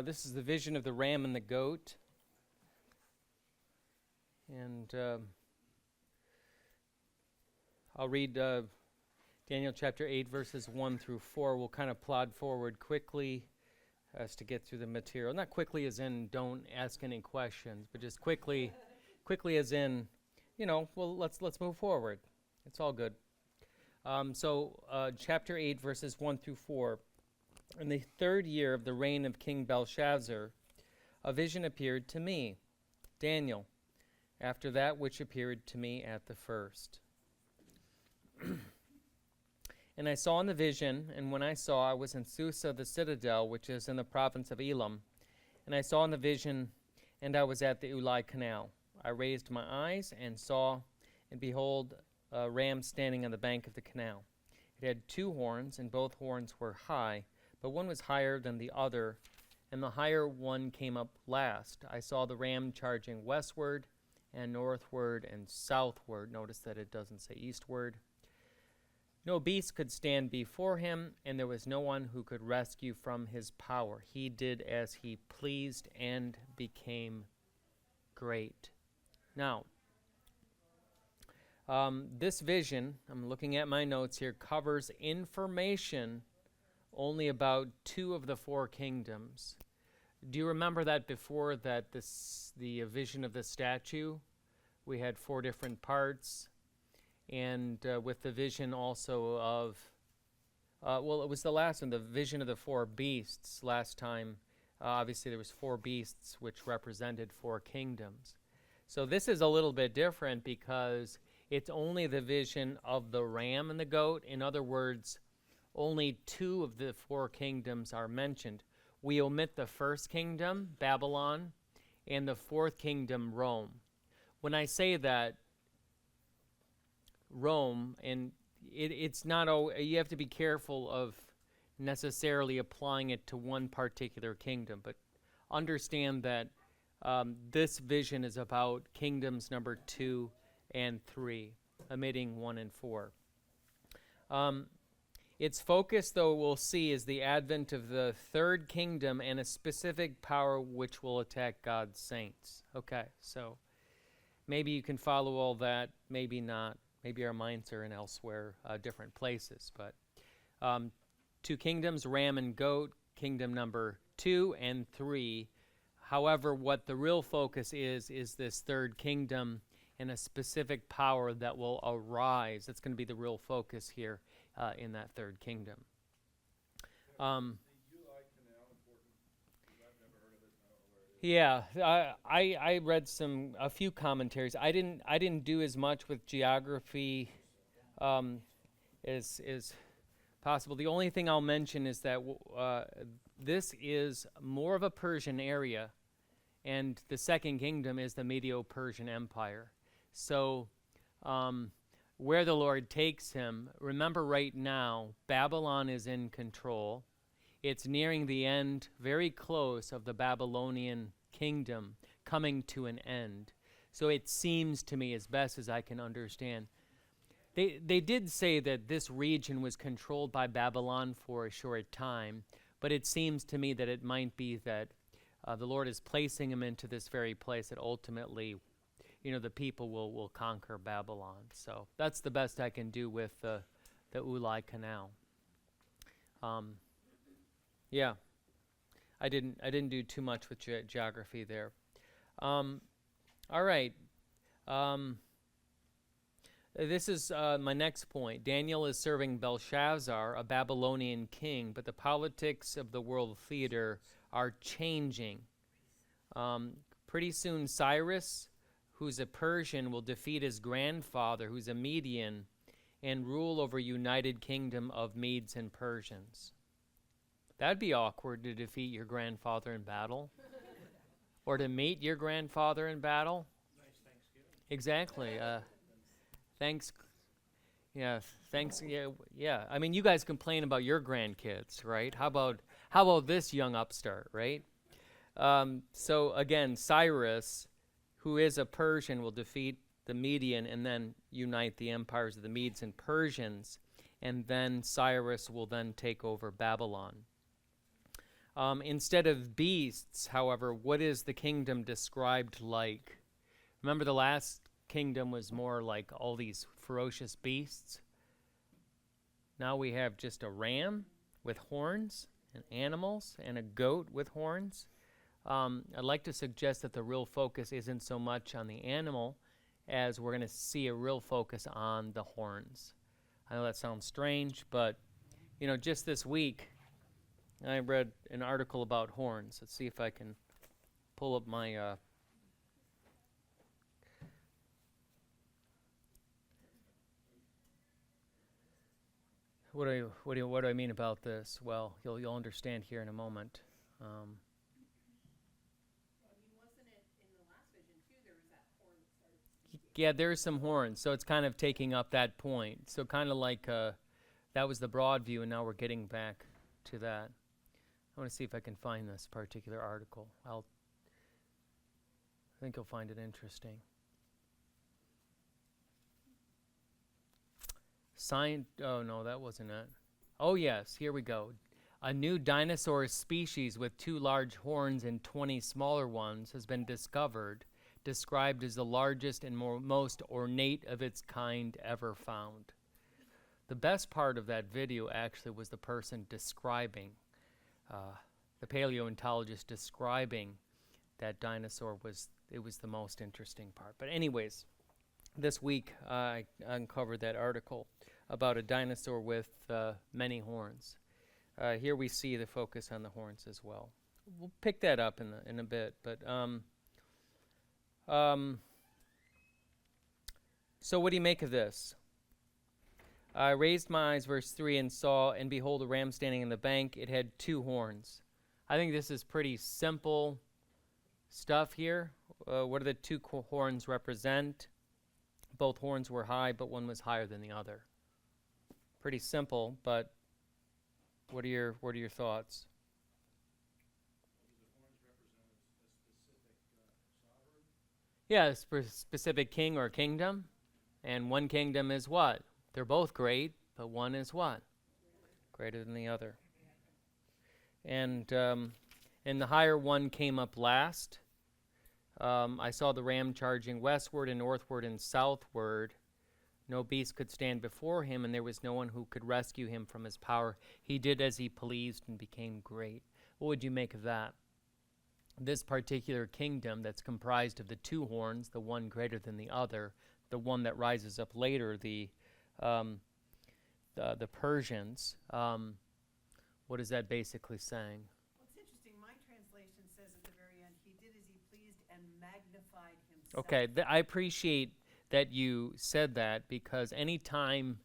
This is the vision of the ram and the goat. And I'll read Daniel chapter 8, verses 1 through 4. We'll kind of plod forward quickly as to get through the material. Not quickly as in don't ask any questions, but just quickly as in, let's move forward. It's all good. Chapter 8, verses 1 through 4. In the 3rd year of the reign of King Belshazzar, a vision appeared to me, Daniel, after that which appeared to me at the first. And I saw in the vision, and when I saw, I was in Susa the citadel, which is in the province of Elam. And I saw in the vision, and I was at the Ulai Canal. I raised my eyes and saw, and behold, a ram standing on the bank of the canal. It had 2 horns, and both horns were high, but one was higher than the other, and the higher one came up last. I saw the ram charging westward and northward and southward. Notice that it doesn't say eastward. No beast could stand before him, and there was no one who could rescue from his power. He did as he pleased and became great. Now, this vision, I'm looking at my notes here, covers information only about 2 of the 4 kingdoms. Do you remember that before that the vision of the statue, we had 4 different parts, and with the vision also of, it was the last one, the vision of the 4 beasts last time. Obviously there was 4 beasts which represented 4 kingdoms. So this is a little bit different because it's only the vision of the ram and the goat. In other words, only 2 of the 4 kingdoms are mentioned. We omit the 1st kingdom, Babylon, and the 4th kingdom, Rome. When I say that, Rome, and it's not, you have to be careful of necessarily applying it to one particular kingdom, but understand that this vision is about kingdoms number 2 and 3, omitting 1 and 4. Its focus, though, we'll see, is the advent of the 3rd kingdom and a specific power which will attack God's saints. Okay, so maybe you can follow all that, maybe not. Maybe our minds are in elsewhere, different places. But 2 kingdoms, ram and goat, kingdom number 2 and 3. However, what the real focus is this 3rd kingdom and a specific power that will arise. That's going to be the real focus here in that 3rd kingdom. Yeah, I read a few commentaries. I didn't do as much with geography as possible. The only thing I'll mention is that this is more of a Persian area, and the 2nd kingdom is the Medo-Persian Empire. So where the Lord takes him, remember right now, Babylon is in control. It's nearing the end, very close, of the Babylonian kingdom coming to an end. So it seems to me, as best as I can understand, they did say that this region was controlled by Babylon for a short time, but it seems to me that it might be that the Lord is placing him into this very place that ultimately, the people will conquer Babylon. So that's the best I can do with the Ulai Canal. Yeah, I didn't do too much with geography there. All right. This is my next point. Daniel is serving Belshazzar, a Babylonian king, but the politics of the world theater are changing. Pretty soon, Cyrus, who's a Persian, will defeat his grandfather, who's a Median, and rule over a united kingdom of Medes and Persians. That'd be awkward, to defeat your grandfather in battle. Or to meet your grandfather in battle. Nice Thanksgiving. Exactly. Thanks. Yeah. Thanks. Yeah. I mean, you guys complain about your grandkids, right? How about this young upstart, right? So again, Cyrus, who is a Persian, will defeat the Median and then unite the empires of the Medes and Persians, and then Cyrus will then take over Babylon. Instead of beasts, however, what is the kingdom described like? Remember, the last kingdom was more like all these ferocious beasts. Now we have just a ram with horns and animals and a goat with horns. I'd like to suggest that the real focus isn't so much on the animal as we're going to see a real focus on the horns. I know that sounds strange, but just this week I read an article about horns. Let's see if I can pull up my what do I mean about this? Well, you'll understand here in a moment. Yeah, there's some horns, so it's kind of taking up that point. So kind of like that was the broad view, and now we're getting back to that. I want to see if I can find this particular article. I think you'll find it interesting. Oh no, that wasn't it. Oh yes, here we go. A new dinosaur species with 2 large horns and 20 smaller ones has been discovered, described as the largest and most ornate of its kind ever found. The best part of that video actually was the person describing, the paleontologist describing that dinosaur was the most interesting part. But anyways, this week I uncovered that article about a dinosaur with many horns. Here we see the focus on the horns as well. We'll pick that up in a bit, but so what do you make of this? I raised my eyes, verse 3, and saw, and behold, a ram standing in the bank. It had 2 horns. I think this is pretty simple stuff here. What do the 2 horns represent? Both horns were high, but one was higher than the other. Pretty simple, but what are your thoughts? Yeah, a specific king or kingdom. And one kingdom is what? They're both great, but one is what? Greater than the other. And the higher one came up last. I saw the ram charging westward and northward and southward. No beast could stand before him, and there was no one who could rescue him from his power. He did as he pleased and became great. What would you make of that? This particular kingdom that's comprised of the 2 horns, the one greater than the other, the one that rises up later, the Persians, what is that basically saying? Well, it's interesting. My translation says at the very end, he did as he pleased and magnified himself. Okay, I appreciate that you said that, because any time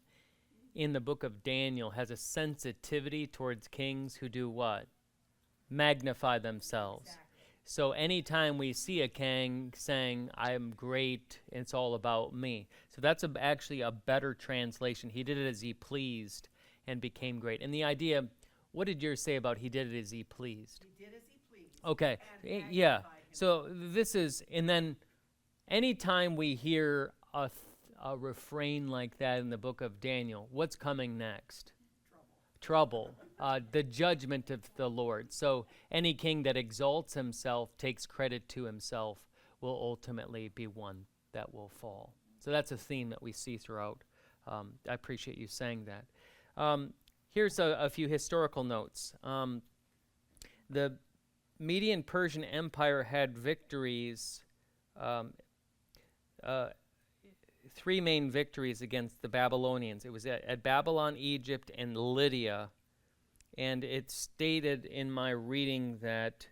in the book of Daniel has a sensitivity towards kings who do what? Magnify themselves. Exactly. So anytime we see a king saying, I'm great, it's all about me. So that's actually a better translation. He did it as he pleased and became great. And the idea, what did yours say about he did it as he pleased? He did as he pleased. Okay, And yeah. magnified So this is, and then anytime we hear a refrain like that in the book of Daniel, what's coming next? Trouble. The judgment of the Lord. So any king that exalts himself, takes credit to himself, will ultimately be one that will fall. So that's a theme that we see throughout. I appreciate you saying that. Here's a few historical notes. The Median Persian Empire had victories, 3 main victories against the Babylonians. It was at Babylon, Egypt, and Lydia. And it's stated in my reading that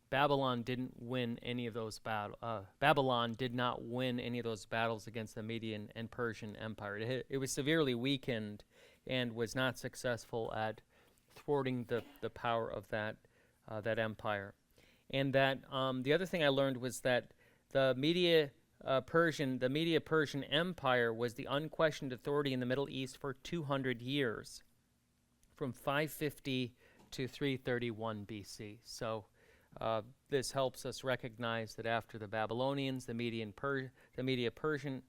Babylon didn't win any of those battles. Babylon did not win any of those battles against the Median and Persian Empire. It was severely weakened and was not successful at thwarting the power of that empire. And that the other thing I learned was that the Media Persian Empire was the unquestioned authority in the Middle East for 200 years, from 550 to 331 BC. So this helps us recognize that after the Babylonians, the Media Persian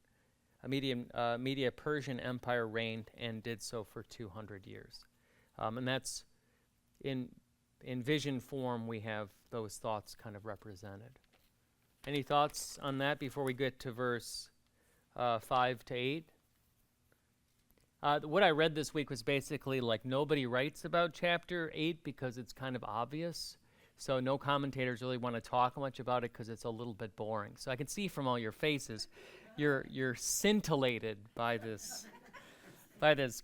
Empire reigned and did so for 200 years. And that's in in vision form, we have those thoughts kind of represented. Any thoughts on that before we get to verse 5 to 8? What I read this week was basically like nobody writes about chapter 8 because it's kind of obvious. So no commentators really want to talk much about it because it's a little bit boring. So I can see from all your faces, you're scintillated by this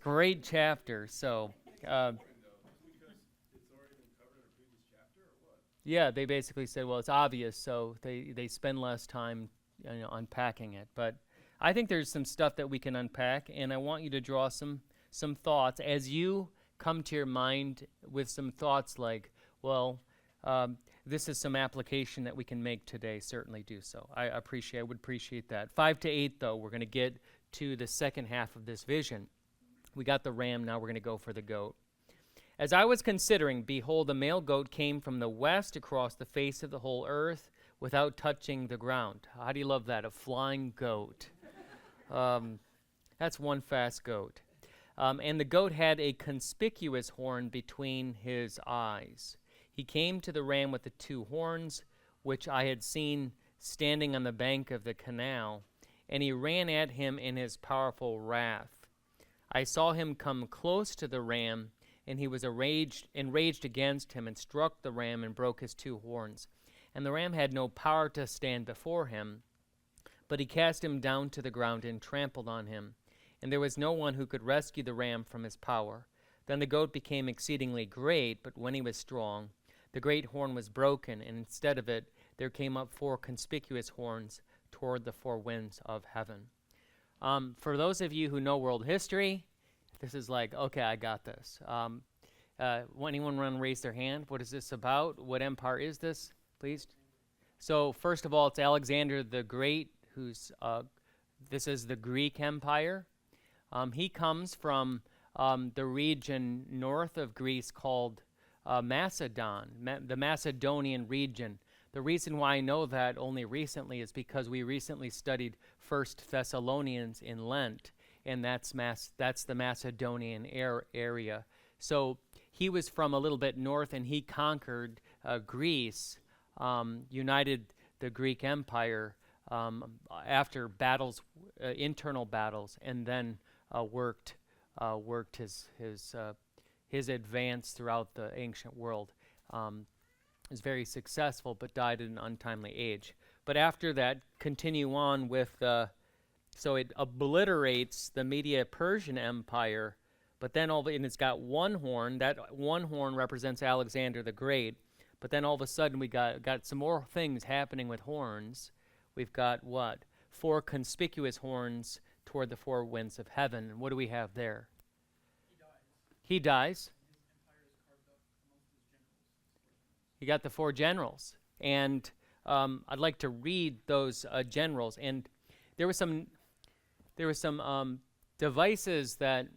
great chapter. So yeah, they basically said, well, it's obvious, so they spend less time unpacking it. But I think there's some stuff that we can unpack, and I want you to draw some thoughts as you come to your mind with some thoughts like, well, this is some application that we can make today. Certainly do so. I would appreciate that. 5 to 8, though, we're going to get to the second half of this vision. We got the ram, now we're going to go for the goat. As I was considering, behold, a male goat came from the west across the face of the whole earth without touching the ground. How do you love that? A flying goat. That's one fast goat. And the goat had a conspicuous horn between his eyes. He came to the ram with the 2 horns, which I had seen standing on the bank of the canal, and he ran at him in his powerful wrath. I saw him come close to the ram, and he was enraged against him, and struck the ram and broke his 2 horns. And the ram had no power to stand before him, but he cast him down to the ground and trampled on him. And there was no one who could rescue the ram from his power. Then the goat became exceedingly great, but when he was strong, the great horn was broken, and instead of it, there came up 4 conspicuous horns toward the 4 winds of heaven. For those of you who know world history, this is like, okay, I got this. Anyone want to raise their hand? What is this about? What empire is this, please? So first of all, it's Alexander the Great, this is the Greek Empire. He comes from the region north of Greece called Macedon, the Macedonian region. The reason why I know that only recently is because we recently studied 1 Thessalonians in Lent, and that's the Macedonian area. So he was from a little bit north, and he conquered Greece, united the Greek Empire after battles, internal battles, and then worked his advance throughout the ancient world. Was very successful, but died at an untimely age. But after that, continue on with, so it obliterates the Medo-Persian Empire, but then and it's got 1 horn. That 1 horn represents Alexander the Great. But then all of a sudden we got some more things happening with horns. We've got what? 4 conspicuous horns toward the 4 winds of heaven. And what do we have there? He dies. You got the 4 generals, and I'd like to read those generals. And there were some devices that,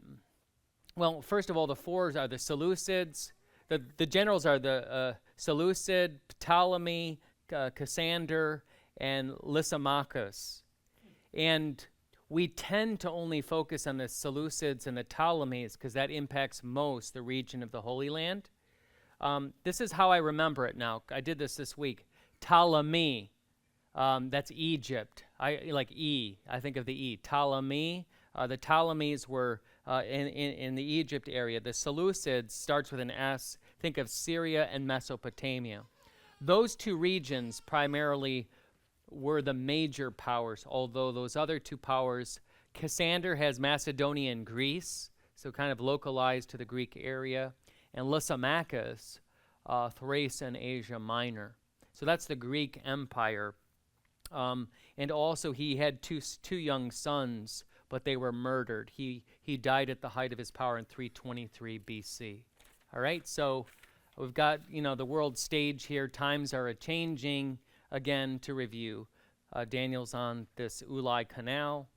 well, first of all, the 4s are the Seleucids. The generals are the Seleucid, Ptolemy, Cassander, and Lysimachus. And we tend to only focus on the Seleucids and the Ptolemies because that impacts most the region of the Holy Land. This is how I remember it now. I did this week. Ptolemy, that's Egypt. I think of the E. Ptolemy. The Ptolemies were in the Egypt area. The Seleucids starts with an S. Think of Syria and Mesopotamia. Those 2 regions primarily were the major powers, although those other 2 powers, Cassander has Macedonia and Greece, so kind of localized to the Greek area, and Lysimachus, Thrace and Asia Minor. So that's the Greek Empire. And also he had two young sons, but they were murdered. He died at the height of his power in 323 BC. All right, so we've got, the world stage here. Times are a-changing. Again, to review, Daniel's on this Ulai Canal.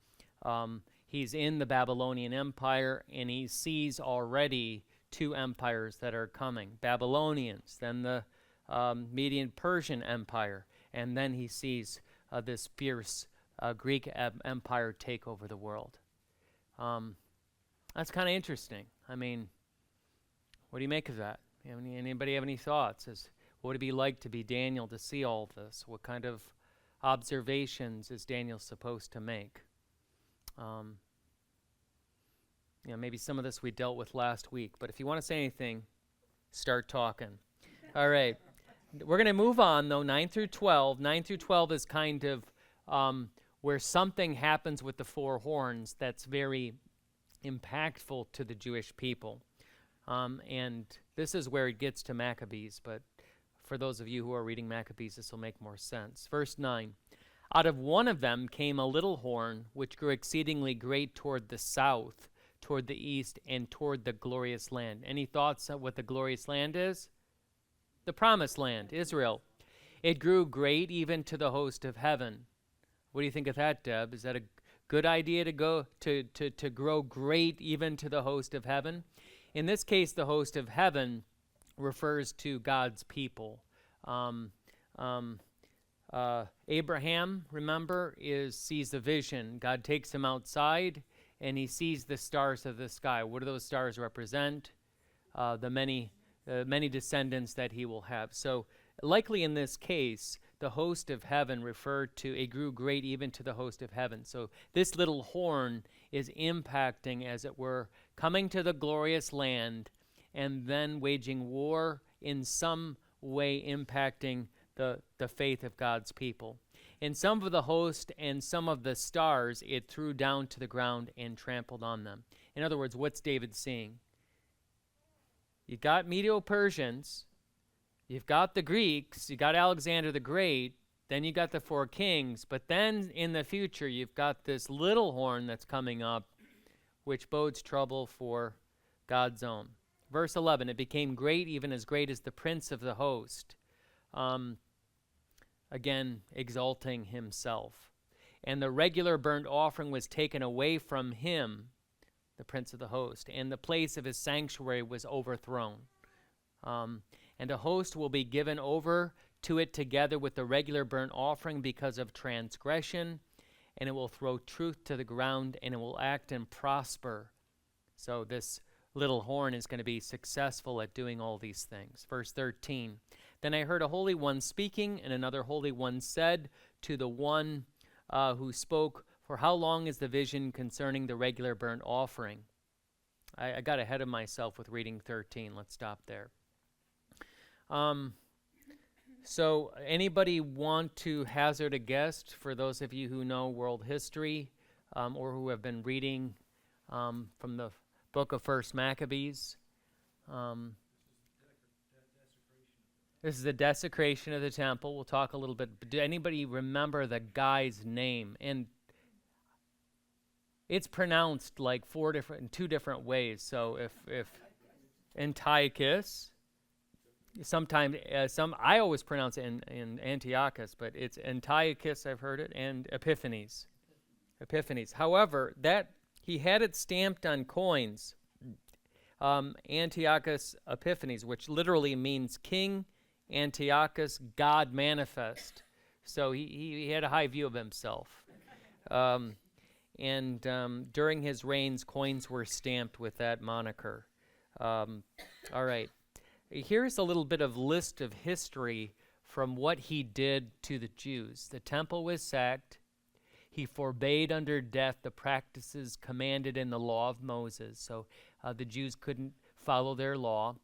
He's in the Babylonian Empire, and he sees already 2 empires that are coming. Babylonians, then the Median Persian Empire, and then he sees this fierce Greek empire take over the world. That's kind of interesting. I mean, what do you make of that? Anybody have any thoughts? What would it be like to be Daniel to see all this? What kind of observations is Daniel supposed to make? Maybe some of this we dealt with last week, but if you want to say anything, start talking. All right. We're going to move on, though, 9 through 12. 9 through 12 is kind of where something happens with the four horns that's very impactful to the Jewish people. And this is where it gets to Maccabees, but for those of you who are reading Maccabees, this will make more sense. Verse 9, out of one of them came a little horn, which grew exceedingly great toward the south, toward the east, and toward the glorious land. Any thoughts on what the glorious land is? The promised land, Israel. It grew great even to the host of heaven. What do you think of that, Deb? Is that a good idea to go to grow great even to the host of heaven? In this case, the host of heaven refers to God's people. Abraham, remember, sees the vision. God takes him outside, and he sees the stars of the sky. What do those stars represent? The many descendants that he will have. So likely in this case, the host of heaven referred to, it grew great even to the host of heaven. So this little horn is impacting, as it were, coming to the glorious land and then waging war in some way impacting the faith of God's people. And some of the host and some of the stars it threw down to the ground and trampled on them. In other words, what's David seeing? You've got Medo-Persians, you've got the Greeks, you got Alexander the Great, then you got the four kings, but then in the future you've got this little horn that's coming up, which bodes trouble for God's own. Verse 11, it became great, even as great as the prince of the host. Again, exalting himself. And the regular burnt offering was taken away from him, the prince of the host, and the place of his sanctuary was overthrown. And a host will be given over to it together with the regular burnt offering because of transgression, and it will throw truth to the ground, and it will act and prosper. So this little horn is going to be successful at doing all these things. Verse 13, then I heard a holy one speaking, and another holy one said to the one who spoke, for how long is the vision concerning the regular burnt offering? I got ahead of myself with reading 13. Let's stop there. So anybody want to hazard a guess, for those of you who know world history or who have been reading from the book of First Maccabees? This is the desecration of the temple. We'll talk a little bit. But do anybody remember the guy's name? And it's pronounced like two different ways. So if Antiochus, sometimes I always pronounce it in Antiochus, but it's Antiochus, I've heard it, and Epiphanes. However, that he had it stamped on coins, Antiochus Epiphanes, which literally means King Antiochus, God manifest. So he had a high view of himself. And during his reigns, coins were stamped with that moniker. All right. Here's a little bit of list of history from what he did to the Jews. The temple was sacked. He forbade under death the practices commanded in the law of Moses. So the Jews couldn't follow their law.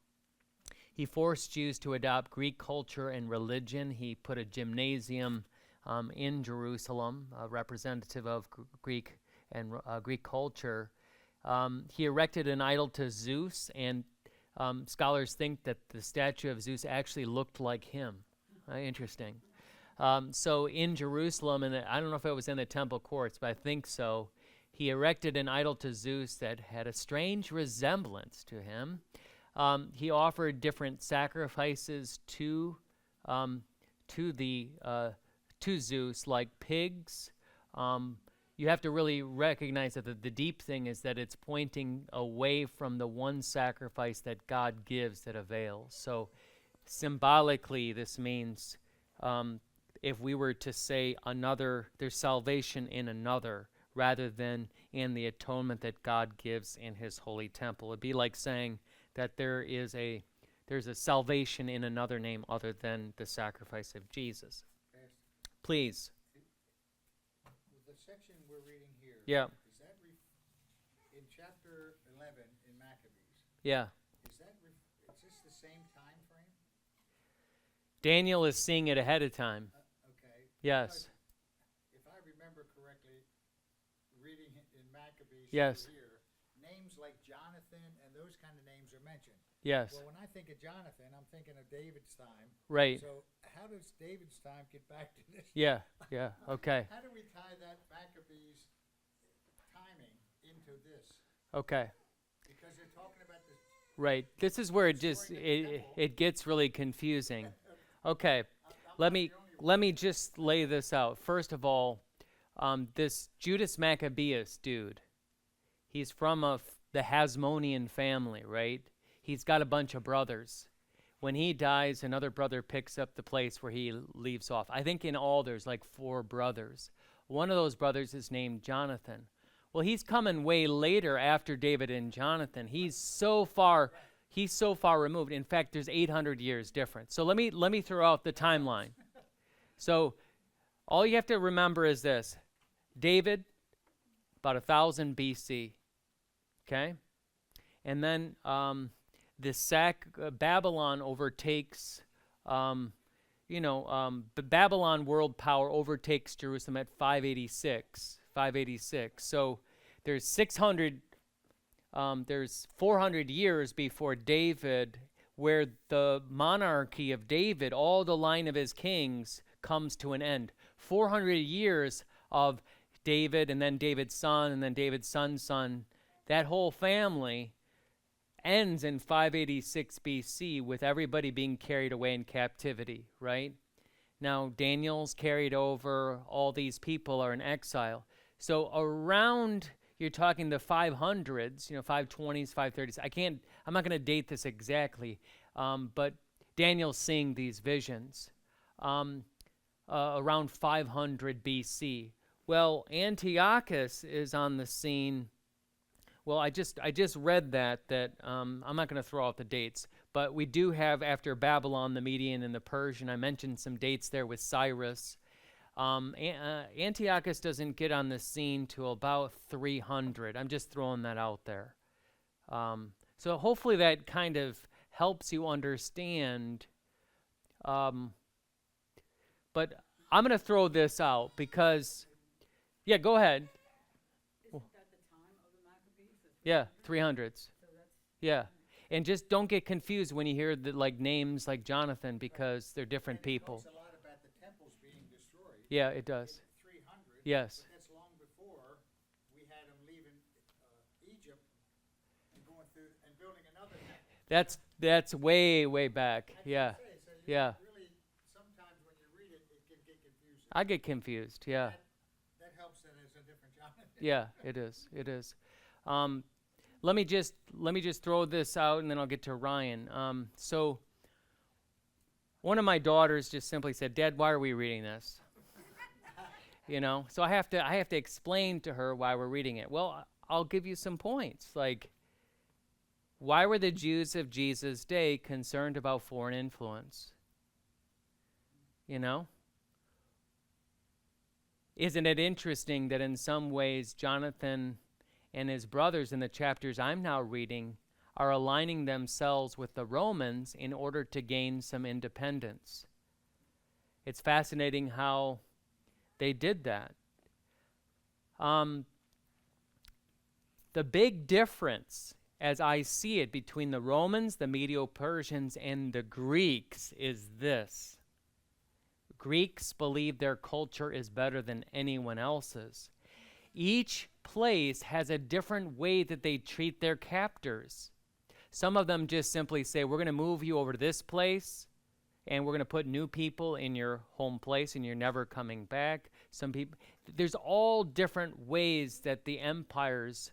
He forced Jews to adopt Greek culture and religion. He put a gymnasium in Jerusalem, representative of Greek and Greek culture. He erected an idol to Zeus, and scholars think that the statue of Zeus actually looked like him. Interesting. So in Jerusalem, and I don't know if it was in the temple courts, but I think so, he erected an idol to Zeus that had a strange resemblance to him. He offered different sacrifices to Zeus, like pigs. You have to really recognize that the deep thing is that it's pointing away from the one sacrifice that God gives that avails. So symbolically, this means if we were to say there's salvation in another rather than in the atonement that God gives in his holy temple. It'd be like saying that there is a There's a salvation in another name other than the sacrifice of Jesus. Pastor, Please. the section we're reading here. Yeah. Is that in chapter 11 in Maccabees? Yeah. Is this the same time frame? Daniel is seeing it ahead of time. Okay. Yes. If I remember correctly, reading it in Maccabees Yes. here, names like Jonathan and those kind of names are mentioned. Yes. Well, when I think of Jonathan, I'm thinking of David's time. Right. So how does David's time get back to this? Yeah. Yeah. Okay. How do we tie that Maccabees timing into this? Okay. Because they're talking about this. Right. This is where it just Destroying the temple. it gets really confusing. Okay. I'm Let not me the only one. just lay this out. First of all, this Judas Maccabeus dude, he's from the Hasmonean family, right? He's got a bunch of brothers. When he dies, another brother picks up the place where he leaves off. I think in all there's like 4 brothers. One of those brothers is named Jonathan. Well, he's coming way later after David and Jonathan. He's so far removed. In fact, there's 800 years difference. So let me throw out the timeline. So all you have to remember is this. David, about 1000 BC. Okay? And then Babylon overtakes, Babylon world power overtakes Jerusalem at 586. So there's 400 years before David, where the monarchy of David, all the line of his kings, comes to an end. 400 years of David, and then David's son, and then David's son's son. That whole family ends in 586 BC with everybody being carried away in captivity, right? Now, Daniel's carried over. All these people are in exile. So around, you're talking the 500s, 520s, 530s. I'm not going to date this exactly, but Daniel's seeing these visions around 500 BC. Well, Antiochus is on the scene. Well, I just read that I'm not going to throw out the dates, but we do have after Babylon, the Median and the Persian. I mentioned some dates there with Cyrus. Antiochus doesn't get on the scene till about 300. I'm just throwing that out there. So hopefully that kind of helps you understand. But I'm going to throw this out because, yeah, go ahead. Isn't that the time of the Maccabees? Yeah, 300s. So that's, Yeah. And just don't get confused when you hear the names like Jonathan because they're different And it people. talks a lot about the temples being destroyed. Yeah, it does. In 300. Yes. But that's long before we had them leaving Egypt and going through and building another temple. That's way back. That's what Yeah. I'm saying. So you Yeah. really, sometimes when you read it, it can get confusing. I get confused. Yeah. That helps that it's a different Jonathan. Yeah, it is. It is. Let me just throw this out, and then I'll get to Ryan. So, one of my daughters just simply said, "Dad, why are we reading this?" So I have to explain to her why we're reading it. Well, I'll give you some points. Like, why were the Jews of Jesus' day concerned about foreign influence? Isn't it interesting that in some ways Jonathan and his brothers in the chapters I'm now reading are aligning themselves with the Romans in order to gain some independence? It's fascinating how they did that. The big difference, as I see it, between the Romans, the Medo-Persians, and the Greeks is this. Greeks believe their culture is better than anyone else's. Each place has a different way that they treat their captors. Some of them just simply say, we're going to move you over to this place, and we're going to put new people in your home place, and you're never coming back. Some people, there's all different ways that the empires,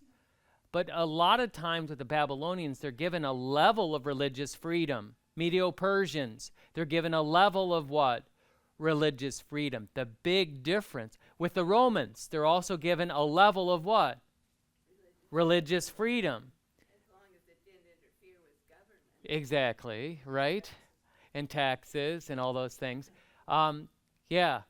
but a lot of times with the Babylonians, they're given a level of religious freedom. Medo-Persians, they're given a level of what? Religious freedom. The big difference with the Romans, they're also given a level of what? Religious freedom. as long as it didn't interfere with government. Exactly, right? And taxes and all those things. Yeah,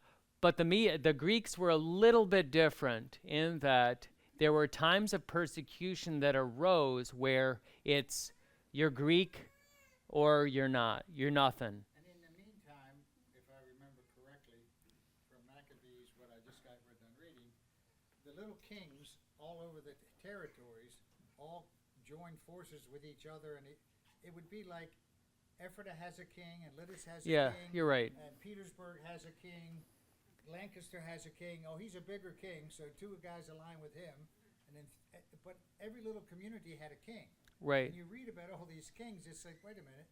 but the Greeks were a little bit different in that there were times of persecution that arose where it's you're Greek or you're not. You're nothing. And in the meantime, if I remember correctly, from Maccabees, what I just got done reading, the little kings all over the territories all joined forces with each other, and it would be like Ephrata has a king, and Lydus has a Yeah, king, you're right. and Petersburg has a king, Lancaster has a king. Oh, he's a bigger king, so two guys align with him, and then, but every little community had a king. Right. When you read about all these kings, it's like, wait a minute.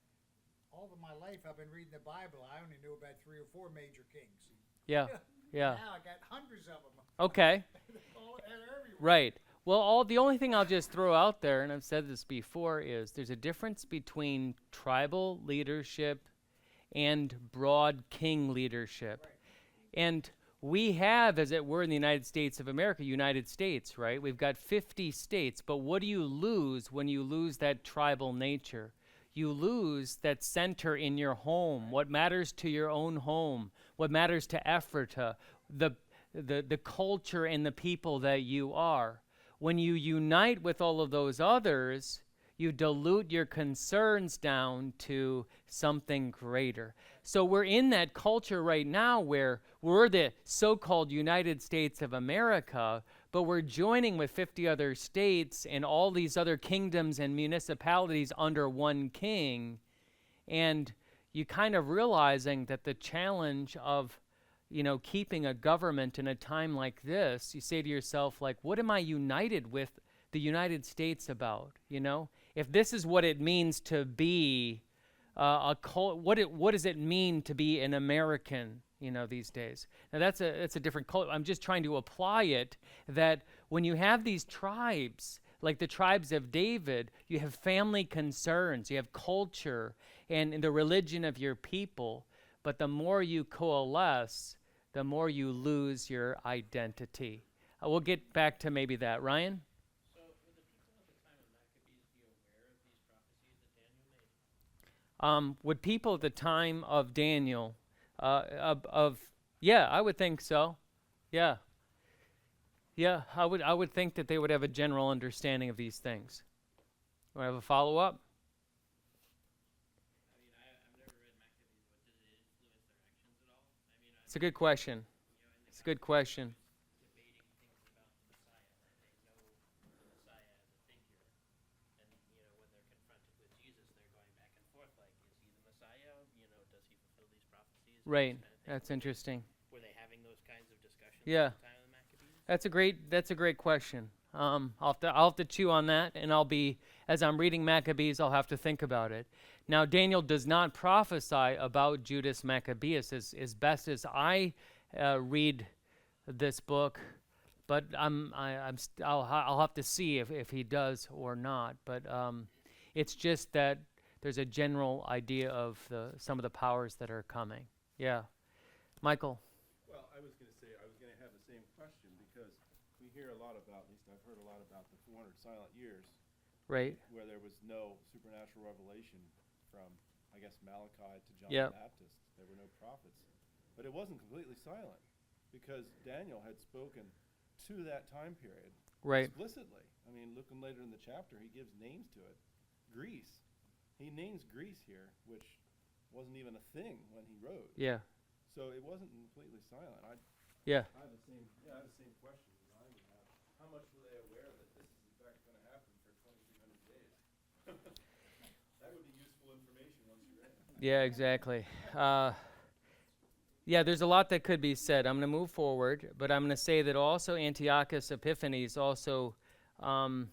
All of my life, I've been reading the Bible. I only knew about 3 or 4 major kings. Yeah. Yeah. Now I got hundreds of them. Okay. They're everywhere. Right. Well, the only thing I'll just throw out there, and I've said this before, is there's a difference between tribal leadership and broad king leadership. Right. And we have, as it were, in the United States of America, United States, right? We've got 50 states, but what do you lose when you lose that tribal nature? You lose that center in your home, what matters to your own home, what matters to Ephrata, the culture and the people that you are. When you unite with all of those others, you dilute your concerns down to something greater. So we're in that culture right now where we're the so-called United States of America, but we're joining with 50 other states and all these other kingdoms and municipalities under one king. And you kind of realizing that the challenge of, keeping a government in a time like this, you say to yourself, like, what am I united with the United States about? If this is what it means to be what does it mean to be an American, these days? Now that's a different culture. I'm just trying to apply it that when you have these tribes, like the tribes of David, you have family concerns, you have culture and the religion of your people, but the more you coalesce, the more you lose your identity. We'll get back to maybe that. Ryan? So were the people at the time of Maccabees be aware of these prophecies that Daniel made? Would people at the time of Daniel, yeah, I would think so. Yeah. Yeah, I would think that they would have a general understanding of these things. Want to have a follow-up? I mean, I've never read Maccabees, but did it influence their actions at all? I mean, It's a good question. It's a good question. debating things about the Messiah, that they know the Messiah as a figure, and when they're confronted with Jesus, they're going back and forth, like, is he the Messiah? Does he fulfill these prophecies? Right. Kind of thing. That's interesting. Were they having those kinds of discussions Yeah. at the time of the Maccabees? That's a great question. I'll have to chew on that, and as I'm reading Maccabees, I'll have to think about it. Now, Daniel does not prophesy about Judas Maccabeus as best as I read this book, but I'll have to see if he does or not. But it's just that there's a general idea of some of the powers that are coming. Yeah, Michael. Well, I was going to say, I was going to have the same question because we hear a lot about, at least I've heard a lot about the 400 silent years, Right. where there was no supernatural revelation from, I guess, Malachi to John Yep. the Baptist. There were no prophets. But it wasn't completely silent because Daniel had spoken to that time period Right. explicitly. I mean, looking later in the chapter, he gives names to it. Greece. He names Greece here, which wasn't even a thing when he wrote. Yeah. So it wasn't completely silent. Yeah. I have the same question as I would have. How much were they aware that this is in fact going to happen for 2,300 days? That would be useful information once you're in. Yeah, exactly. Yeah, there's a lot that could be said. I'm going to move forward, but I'm going to say that also Antiochus Epiphanes also, the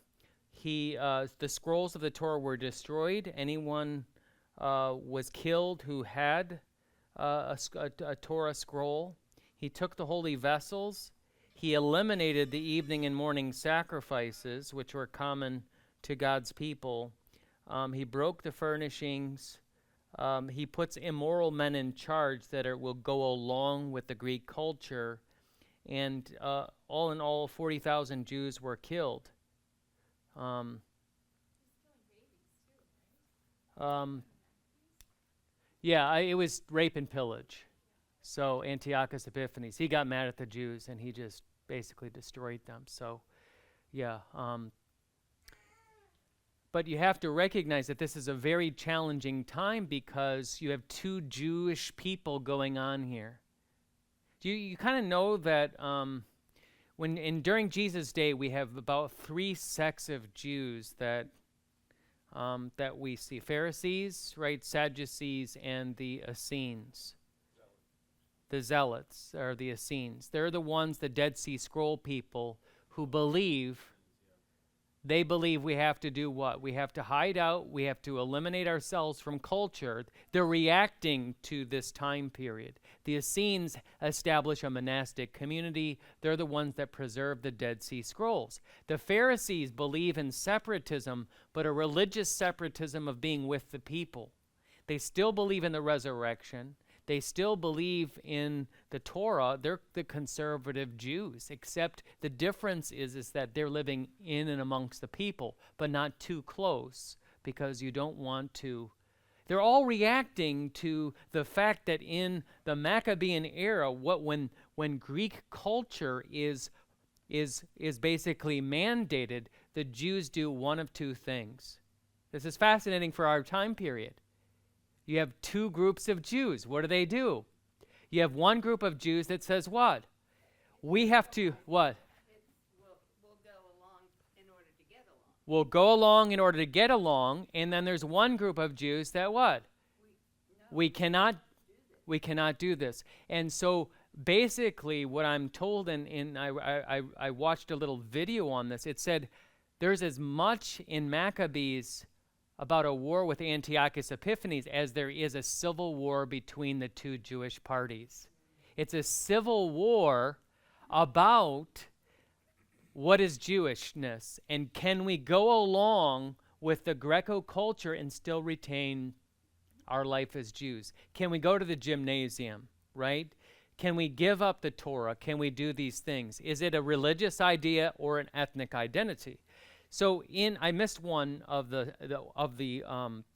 scrolls of the Torah were destroyed. Anyone was killed who had a Torah scroll. He took the holy vessels. He eliminated the evening and morning sacrifices, which were common to God's people. He broke the furnishings. He puts immoral men in charge that will go along with the Greek culture. And all in all, 40,000 Jews were killed. It was rape and pillage. So Antiochus Epiphanes, he got mad at the Jews and he just basically destroyed them. So, yeah. But you have to recognize that this is a very challenging time because you have two Jewish people going on here. You kind of know that during Jesus' day, we have about 3 sects of Jews that we see: Pharisees, right, Sadducees, and the Essenes. The Zealots or the Essenes. They're the ones, the Dead Sea Scroll people, who believe. They believe we have to do what? We have to hide out. We have to eliminate ourselves from culture. They're reacting to this time period. The Essenes establish a monastic community. They're the ones that preserve the Dead Sea Scrolls. The Pharisees believe in separatism, but a religious separatism of being with the people. They still believe in the resurrection. They still believe in the Torah. They're the conservative Jews, except the difference is that they're living in and amongst the people, but not too close, because you don't want to. They're all reacting to the fact that in the Maccabean era, when Greek culture is basically mandated, the Jews do one of 2 things. This is fascinating for our time period. You have 2 groups of Jews. What do? You have one group of Jews that says what? We have to, what? We'll go along in order to get along. We'll go along in order to get along. And then there's one group of Jews that what? We cannot do this. And so basically what I'm told, and I watched a little video on this, it said there's as much in Maccabees about a war with Antiochus Epiphanes as there is a civil war between the 2 Jewish parties. It's a civil war about what is Jewishness, and can we go along with the Greco culture and still retain our life as Jews? Can we go to the gymnasium, right? Can we give up the Torah? Can we do these things? Is it a religious idea or an ethnic identity? So I missed one of the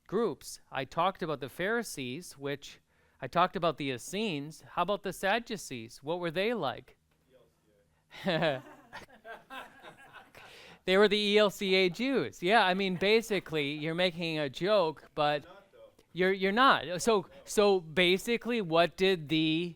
groups. I talked about the Pharisees, which I talked about the Essenes. How about the Sadducees? What were they like? They were the ELCA Jews. Yeah, I mean, basically, you're making a joke, but you're not. So basically, what did the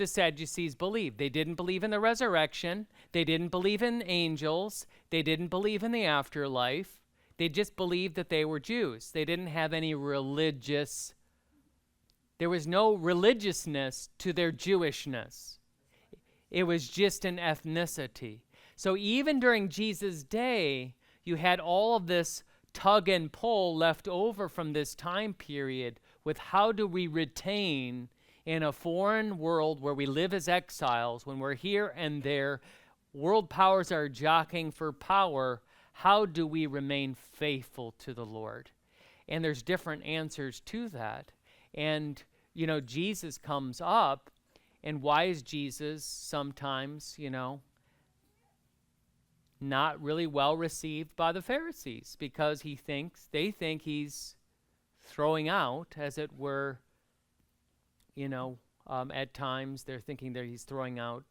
Sadducees believe? They didn't believe in the resurrection. They didn't believe in angels. They didn't believe in the afterlife. They just believed that they were Jews. They didn't have any there was no religiousness to their Jewishness. It was just an ethnicity. So even during Jesus' day, you had all of this tug and pull left over from this time period with how do we retain in a foreign world where we live as exiles, when we're here and there, world powers are jockeying for power, how do we remain faithful to the Lord? And there's different answers to that. And, Jesus comes up, and why is Jesus sometimes, not really well received by the Pharisees? Because they think he's throwing out, as it were, at times they're thinking that he's throwing out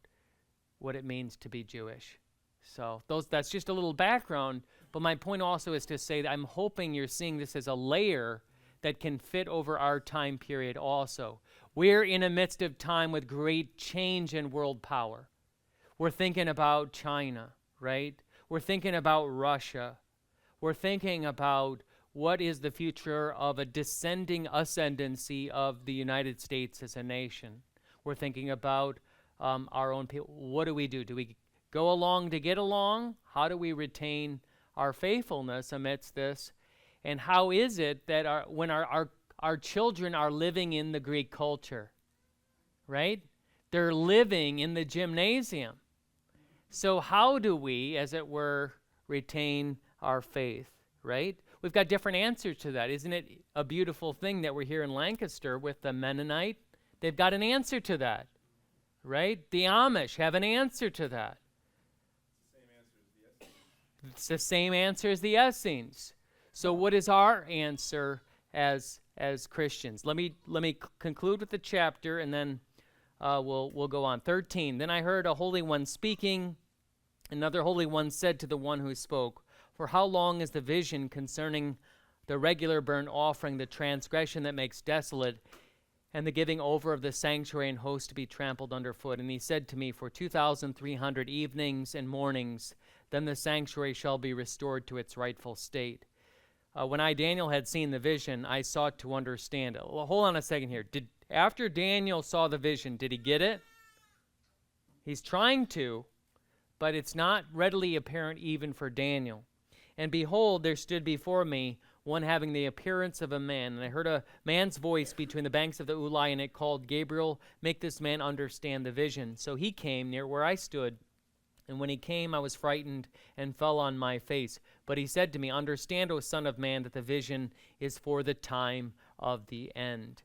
what it means to be Jewish. So that's just a little background, but my point also is to say that I'm hoping you're seeing this as a layer that can fit over our time period also. We're in a midst of time with great change in world power. We're thinking about China, right? We're thinking about Russia. We're thinking about what is the future of a descending ascendancy of the United States as a nation. We're thinking about our own people. What do we do? Do we go along to get along? How do we retain our faithfulness amidst this? And how is it that when our children are living in the Greek culture, right? They're living in the gymnasium. So how do we, as it were, retain our faith, right? We've got different answers to that. Isn't it a beautiful thing that we're here in Lancaster with the Mennonite? They've got an answer to that, right? The Amish have an answer to that. Same answer as the Essenes. It's the same answer as the Essenes. So what is our answer as Christians? Let me conclude with the chapter, and then we'll go on. 13. Then I heard a holy one speaking. Another holy one said to the one who spoke, "For how long is the vision concerning the regular burnt offering, the transgression that makes desolate, and the giving over of the sanctuary and host to be trampled underfoot?" And he said to me, "For 2,300 evenings and mornings, then the sanctuary shall be restored to its rightful state." When I, Daniel, had seen the vision, I sought to understand it. Well, hold on a second here. After Daniel saw the vision, did he get it? He's trying to, but it's not readily apparent even for Daniel. "And behold, there stood before me one having the appearance of a man. And I heard a man's voice between the banks of the Ulai, and it called, 'Gabriel, make this man understand the vision.' So he came near where I stood. And when he came, I was frightened and fell on my face. But he said to me, 'Understand, O son of man, that the vision is for the time of the end.'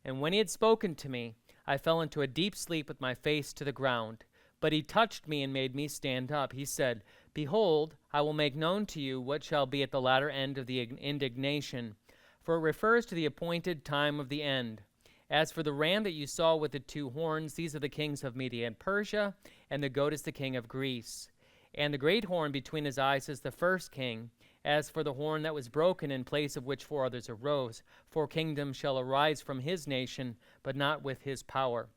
And when he had spoken to me, I fell into a deep sleep with my face to the ground. But he touched me and made me stand up. He said, 'Behold, I will make known to you what shall be at the latter end of the indignation, for it refers to the appointed time of the end. As for the ram that you saw with the two horns, these are the kings of Media and Persia, and the goat is the king of Greece. And the great horn between his eyes is the first king. As for the horn that was broken, in place of which 4 others arose, 4 kingdoms shall arise from his nation, but not with his power.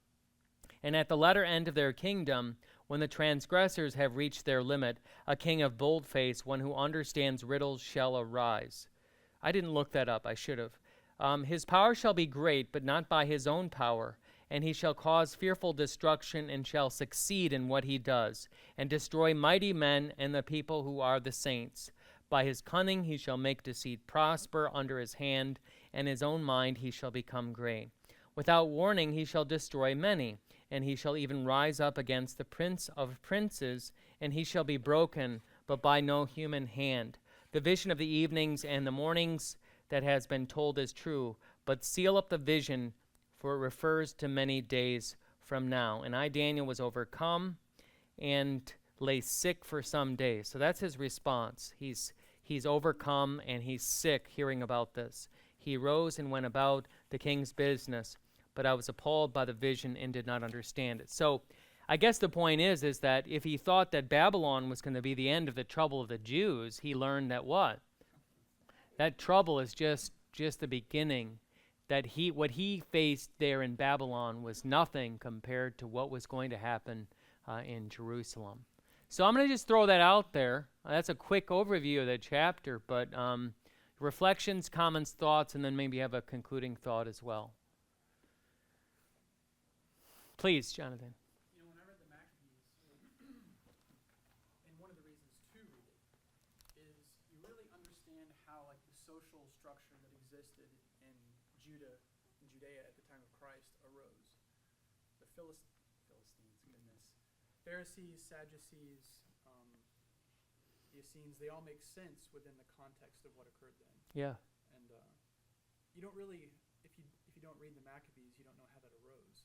And at the latter end of their kingdom, when the transgressors have reached their limit, a king of bold face, one who understands riddles, shall arise." I didn't look that up. I should have. "His power shall be great, but not by his own power. And he shall cause fearful destruction, and shall succeed in what he does, and destroy mighty men and the people who are the saints. By his cunning he shall make deceit prosper under his hand, and his own mind he shall become great. Without warning he shall destroy many, and he shall even rise up against the prince of princes, and he shall be broken, but by no human hand. The vision of the evenings and the mornings that has been told is true, but seal up the vision, for it refers to many days from now. And I, Daniel, was overcome and lay sick for some days." So that's his response. He's overcome and he's sick hearing about this. "He rose and went about the king's business, but I was appalled by the vision and did not understand it." So I guess the point is that if he thought that Babylon was going to be the end of the trouble of the Jews, he learned that what? That trouble is just the beginning. That what he faced there in Babylon was nothing compared to what was going to happen in Jerusalem. So I'm going to just throw that out there. That's a quick overview of the chapter, but reflections, comments, thoughts, and then maybe have a concluding thought as well. Please, Jonathan. You know, when I read the Maccabees, and one of the reasons to read it, is you really understand how, like, the social structure that existed in Judea at the time of Christ arose. The Pharisees, Sadducees, the Essenes, they all make sense within the context of what occurred then. Yeah. And you don't really, if you don't read the Maccabees, you don't know how that arose.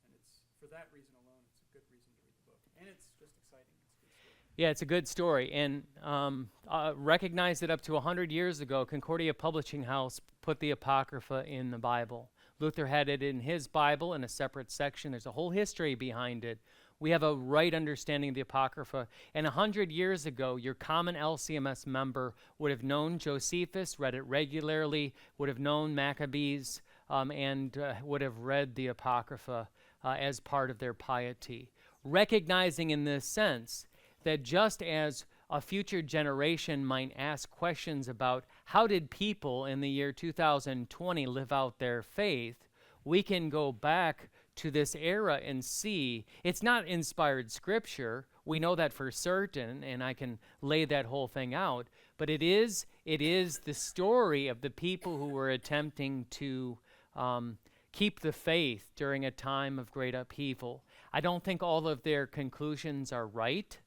And it's for that reason alone, it's a good reason to read the book. And it's just exciting. It's a good story. Yeah, it's a good story. And recognize that up to 100 years ago, Concordia Publishing House put the Apocrypha in the Bible. Luther had it in his Bible in a separate section. There's a whole history behind it. We have a right understanding of the Apocrypha. And 100 years ago, your common LCMS member would have known Josephus, read it regularly, would have known Maccabees, and would have read the Apocrypha as part of their piety. Recognizing in this sense that just as a future generation might ask questions about how did people in the year 2020 live out their faith, we can go back to this era and see it's not inspired scripture. We know that for certain, and I can lay that whole thing out, but it is the story of the people who were attempting to keep the faith during a time of great upheaval. I don't think all of their conclusions are right,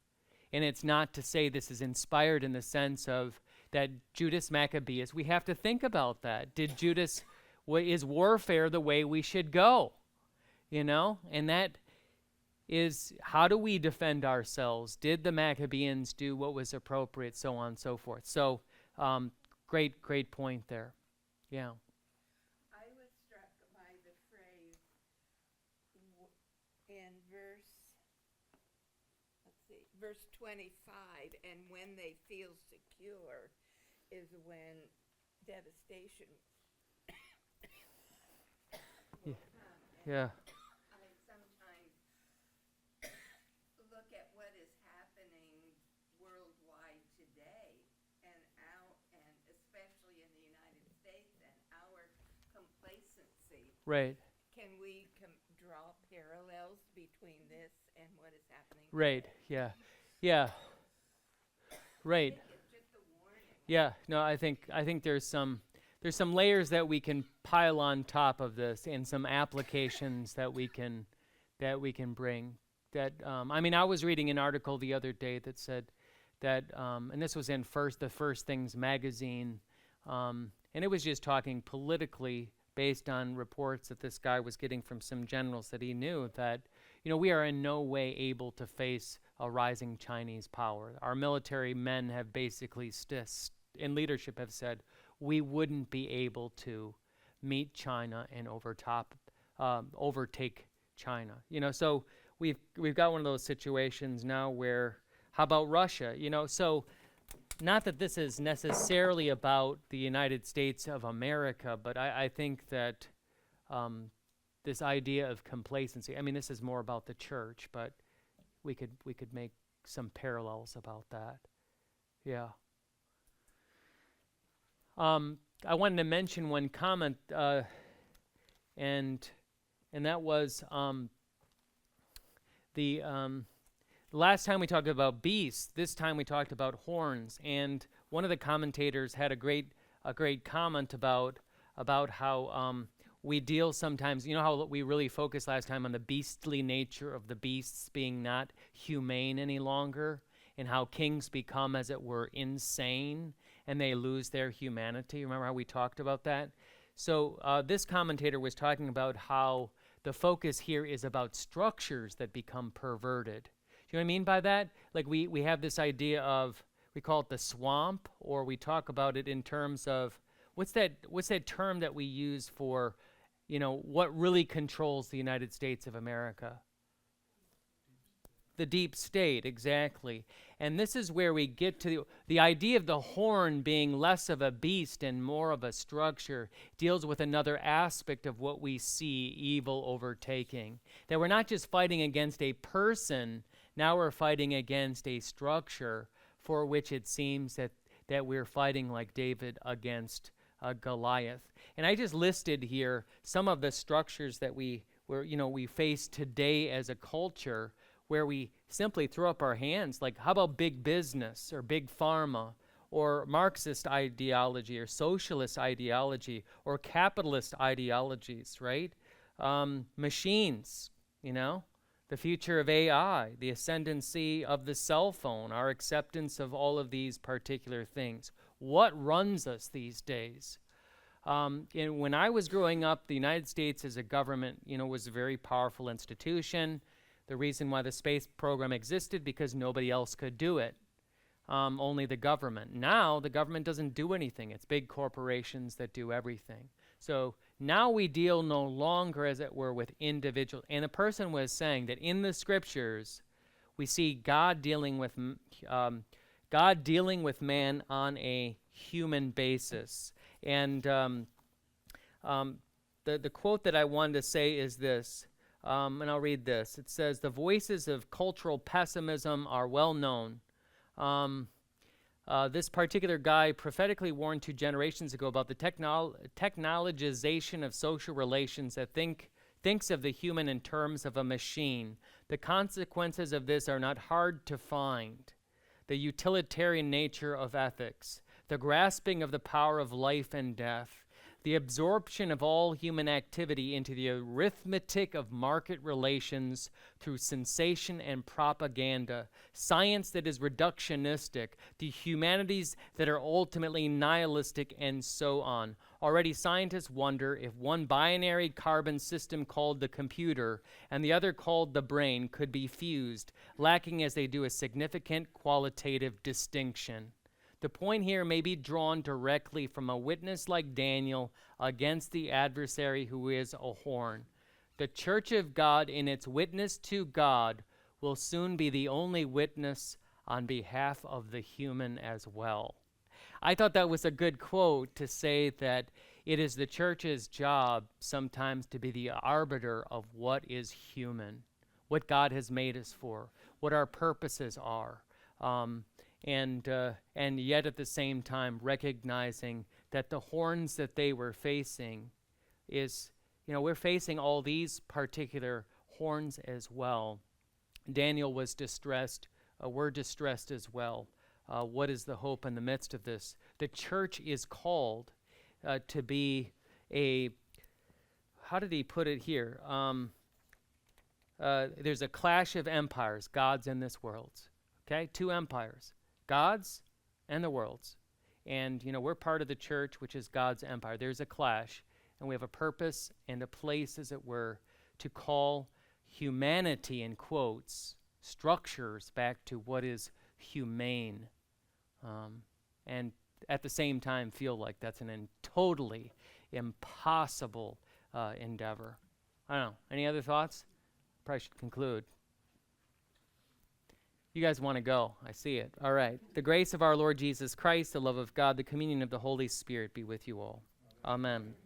and it's not to say this is inspired in the sense of that Judas Maccabeus. We have to think about that. Did Judas, is warfare the way we should go? You know, and that is how do we defend ourselves? Did the Maccabeans do what was appropriate, so on and so forth? So great point there. Yeah. I was struck by the phrase in verse 25, and when they feel secure is when devastation will come. And Yeah. I sometimes look at what is happening worldwide today, and especially in the United States, and our complacency. Right. Can we draw parallels between this and what is happening? Right. today? Yeah. Right. I think it's just a warning. Yeah. No, I think there's some layers that we can pile on top of this, and some applications that we can bring. That I mean, I was reading an article the other day that said that, and this was in the First Things magazine, and it was just talking politically based on reports that this guy was getting from some generals that he knew that, we are in no way able to face a rising Chinese power. Our military men have basically in leadership have said we wouldn't be able to meet China and overtake China. So we've got one of those situations now where, how about Russia? So not that this is necessarily about the United States of America, but I think that this idea of complacency, I mean, this is more about the church, but we could make some parallels about that. Yeah. I wanted to mention one comment, and that was the last time we talked about beasts. This time we talked about horns, and one of the commentators had a great comment about how we deal sometimes. You know how we really focused last time on the beastly nature of the beasts being not humane any longer, and how kings become, as it were, insane, and they lose their humanity. Remember how we talked about that? So this commentator was talking about how the focus here is about structures that become perverted. Do you know what I mean by that? Like we have this idea of, we call it the swamp, or we talk about it in terms of, what's that term that we use for, what really controls the United States of America? The deep state, exactly. And this is where we get to the idea of the horn being less of a beast and more of a structure, deals with another aspect of what we see evil overtaking. That we're not just fighting against a person, now we're fighting against a structure for which it seems that we're fighting like David against Goliath. And I just listed here some of the structures that we face today as a culture, where we simply throw up our hands. Like, how about big business or big pharma or Marxist ideology or socialist ideology or capitalist ideologies, right? Machines, the future of AI, the ascendancy of the cell phone, our acceptance of all of these particular things. What runs us these days? And when I was growing up, the United States as a government, was a very powerful institution. The reason why the space program existed, because nobody else could do it, only the government. Now, the government doesn't do anything. It's big corporations that do everything. So now we deal no longer, as it were, with individuals. And the person was saying that in the scriptures, we see God dealing with man on a human basis. And the quote that I wanted to say is this. And I'll read this. It says, "The voices of cultural pessimism are well known. This particular guy prophetically warned 2 generations ago about the technologization of social relations that thinks of the human in terms of a machine. The consequences of this are not hard to find. The utilitarian nature of ethics, the grasping of the power of life and death, the absorption of all human activity into the arithmetic of market relations through sensation and propaganda, science that is reductionistic, the humanities that are ultimately nihilistic, and so on. Already scientists wonder if one binary carbon system called the computer and the other called the brain could be fused, lacking as they do a significant qualitative distinction. The point here may be drawn directly from a witness like Daniel against the adversary who is a horn. The Church of God, in its witness to God, will soon be the only witness on behalf of the human as well. I thought that was a good quote to say that it is the church's job sometimes to be the arbiter of what is human, what God has made us for, what our purposes are. And yet at the same time recognizing that the horns that they were facing is, we're facing all these particular horns as well. Daniel was distressed. We're distressed as well. What is the hope in the midst of this? The church is called to be how did he put it here? There's a clash of empires, God's and this world's. Okay, two empires. God's and the world's. And, we're part of the church, which is God's empire. There's a clash, and we have a purpose and a place, as it were, to call humanity, in quotes, structures back to what is humane. And at the same time feel like that's an totally impossible endeavor. I don't know. Any other thoughts? Probably should conclude. You guys want to go. I see it. All right. The grace of our Lord Jesus Christ, the love of God, the communion of the Holy Spirit be with you all. Amen.